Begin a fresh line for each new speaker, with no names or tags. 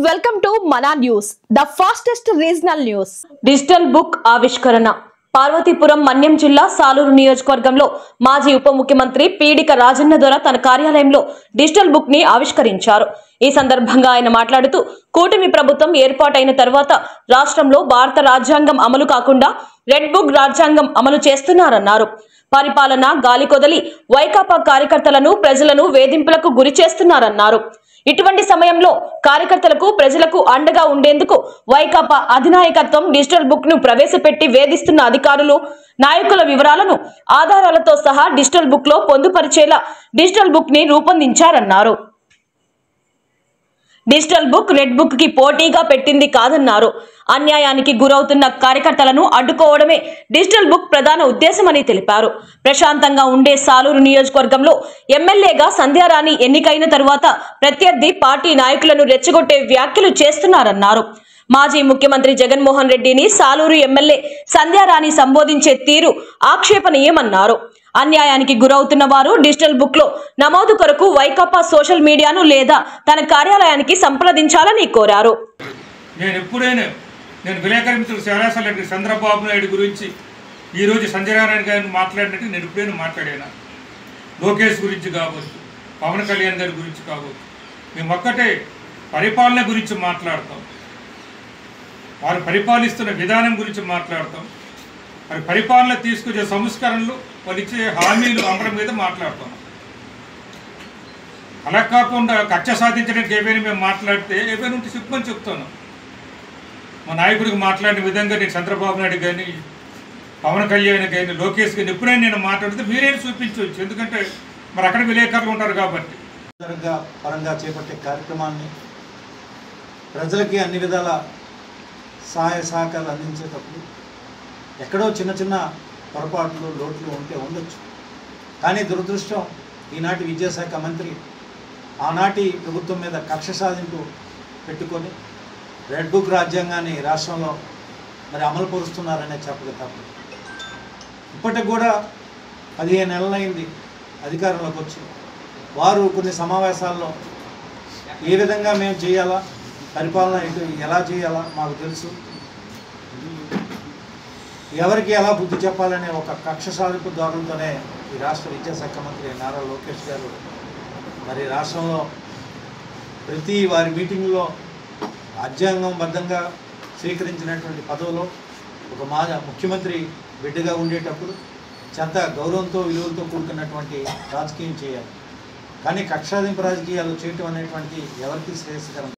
Welcome to Mana News, the fastest regional news.
Digital book ఆవిష్కరణ పార్వతీపురం మన్యం జిల్లా సాలూరు నియోజకవర్గంలో మాజీ ఉప ముఖ్యమంత్రి పీడిక రాజన్న ద్వారా తన కార్యాలయంలో డిజిటల్ బుక్ ని ఆవిష్కరించారు. ఈ సందర్భంగా ఆయన మాట్లాడుతూ కూటమి ప్రభుత్వం ఏర్పాటైన తర్వాత రాష్ట్రంలో భారత రాజ్యాంగం అమలు కాకుండా రెడ్ బుక్ రాజ్యాంగం అమలు చేస్తున్నారన్నారు. పరిపాలన గాలికొదలి వైకాపా కార్యకర్తలను ప్రజలను వేధింపులకు గురి చేస్తున్నారన్నారు. ఇటువంటి సమయంలో కార్యకర్తలకు ప్రజలకు అండగా ఉండేందుకు వైకాపా అధినాయకత్వం డిజిటల్ బుక్ ను ప్రవేశపెట్టి వేధిస్తున్న అధికారులు నాయకుల వివరాలను ఆధారాలతో సహా డిజిటల్ బుక్ లో పొందుపరిచేలా డిజిటల్ బుక్ ని రూపొందించారన్నారు. డిజిటల్ బుక్ రెడ్ బుక్ కి పోటీగా పెట్టింది కాదన్నారు. అన్యాయానికి గురవుతున్న కార్యకర్తలను అడ్డుకోవడమే డిజిటల్ బుక్ ప్రధాన ఉద్దేశమని తెలిపారు. ప్రశాంతంగా ఉండే సాలూరు నియోజకవర్గంలో ఎమ్మెల్యేగా సంధ్యారాణి ఎన్నికైన తరువాత ప్రత్యర్థి పార్టీ నాయకులను రెచ్చగొట్టే వ్యాఖ్యలు చేస్తున్నారన్నారు. మాజీ ముఖ్యమంత్రి జగన్మోహన్ రెడ్డిని సాలూరు ఎమ్మెల్యే సంధ్యారాణి సంబోధించే తీరు ఆక్షేపణీయమన్నారు. అన్యాయానికి గురవుతున్న వారు డిజిటల్ బుక్ లో నమోదు కొరకు వైకాపా సోషల్ మీడియాను లేదా తన కార్యాలయానికి సంప్రదించాలని కోరారు.
నేను విలేకరి మిత్రుడు శివరాజరెడ్డి చంద్రబాబు నాయుడు గురించి ఈరోజు సంజయ్ గారిని మాట్లాడినట్టు నేను ఎప్పుడైనా మాట్లాడాను. లోకేష్ గురించి కావచ్చు, పవన్ కళ్యాణ్ గారి గురించి కావచ్చు, మేము ఒక్కటే పరిపాలన గురించి మాట్లాడతాం, వారు పరిపాలిస్తున్న విధానం గురించి మాట్లాడతాం, మరి పరిపాలన తీసుకొచ్చే సంస్కరణలు వాళ్ళు ఇచ్చే హామీలు అమలు మీద మాట్లాడతాం. అలా కాకుండా కక్ష సాధించడానికి ఏవైనా మేము మాట్లాడితే ఏవైనా ఉంటే చెప్పమని చెప్తాను. మా నాయకుడికి మాట్లాడిన విధంగా నేను చంద్రబాబు నాయుడు కానీ, పవన్ కళ్యాణ్ కానీ, లోకేష్ కానీ ఎప్పుడైనా నేను మాట్లాడితే మీరేం చూపించవచ్చు. ఎందుకంటే మరి అక్కడ విలేకరులు ఉంటారు కాబట్టి.
పరంగా చేపట్టే కార్యక్రమాన్ని ప్రజలకి అన్ని విధాల సహాయ సహకారాలు అందించేటప్పుడు ఎక్కడో చిన్న చిన్న పొరపాట్లు లోట్లు ఉంటే ఉండొచ్చు. కానీ దురదృష్టం ఈనాటి విద్యాశాఖ మంత్రి ఆనాటి ప్రభుత్వం మీద కక్ష సాధింపు పెట్టుకొని రెడ్ బుక్ రాజ్యాంగాన్ని రాష్ట్రంలో మరి అమలు పరుస్తున్నారనే చెప్పక తప్పదు. ఇప్పటికి కూడా 15 నెలలైంది అధికారంలోకి వచ్చి. వారు కొన్ని సమావేశాల్లో ఏ విధంగా మేము చేయాలా, పరిపాలన ఎలా చేయాలా మాకు తెలుసు, ఎవరికి ఎలా బుద్ధి చెప్పాలనే ఒక కక్ష సాధింపు ధోరణితోనే ఈ రాష్ట్ర విద్యాశాఖ మంత్రి నారా లోకేష్ గారు మరి రాష్ట్రంలో ప్రతి వారి మీటింగ్లో రాజ్యాంగంబద్ధంగా స్వీకరించినటువంటి పదవిలో ఒక ముఖ్యమంత్రి బిడ్డగా ఉండేటప్పుడు చెంత గౌరవంతో విలువలతో కూడుకున్నటువంటి రాజకీయం చేయాలి. కానీ కక్షాదింపు రాజకీయాలు చేయటం అనేటువంటిది ఎవరికి శ్రేయస్కరం.